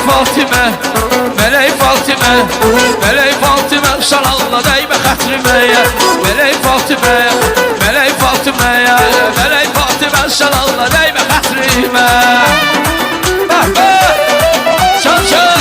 Fatime, Melek Fatime, Melek Fatime, şalalına değme xətrimeye. Melek Fatime, Melek Fatime, Melek Fatime, şalalına değme xətrimeye. Çal çal.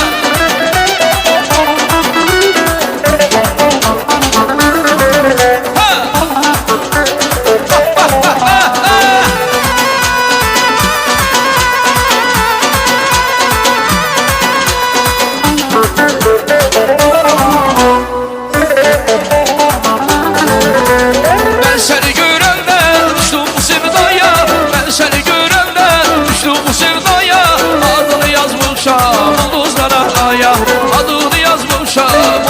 Adını yazmışam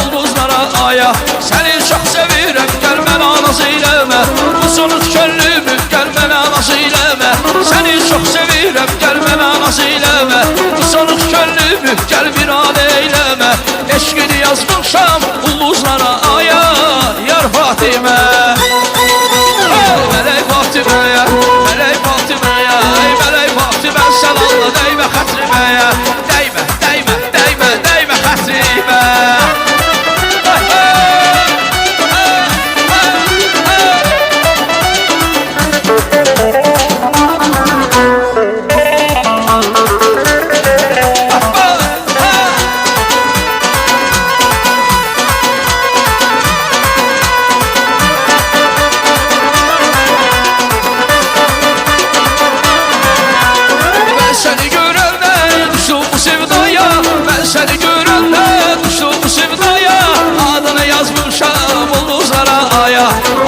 ulduzlara aya. Seni çok sevirəm, gəl mənə naz eyləmə. Bu sonuç könlümü, gəl mənə naz eyləmə. Seni çok sevirəm, gəl mənə naz eyləmə. Bu sonuç könlümü, gəl bir an eyləmə. Eşqini yazmışam ulduzlara aya. Yar Fatimə, Melek Fatiməyə, Melek Fatiməyə, Melek Fatimə, sən Allah dəymə xətriməyə. Dəymə, dəymə, dəymə, dəymə xətrimə.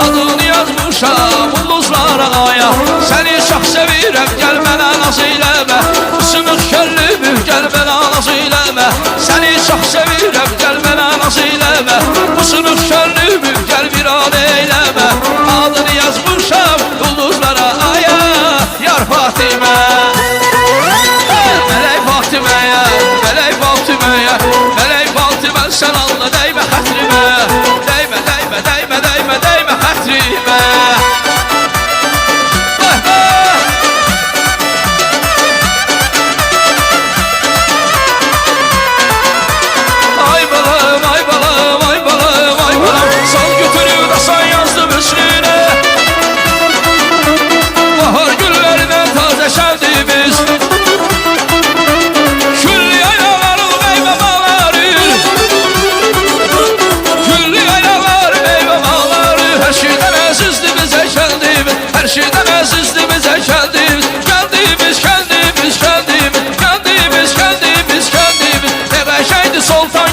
Adını yazmışam ulduzlara aya. Seni çok sevirəm, gəl mənə naz eyləmə. Bu sınıq könlümü, gəl mənə naz eyləmə. Seni çok sevirəm, gəl mənə naz eyləmə. Bu sınıq könlümü, gəl bir an eyləmə. Adını yazmışam ulduzlara aya. Yar Fatimə, Melek Fatiməyə, Melek Fatiməyə, Melek Fatimə, sən Allah dəymə xətrimə. Dəymə, dəymə, dəymə, dəymə, dəymə xətrimə. Ay balam, ay balam, ay balam, ay balam. Sal götürüp de sen yazdım üstüne. Bahar güllerine taze şeldimiz. Küllü yaylaların meyve bağları. Küllü yaylalar meyve bağları. Her şeyden əzizdi bizə kəndimiz. Her şeyden əzizdi bizə kəndimiz. Kəndimiz, kəndimiz, kəndimiz. Kəndimiz, kəndimiz, kəndimiz. Ne qəşəngdi Sultan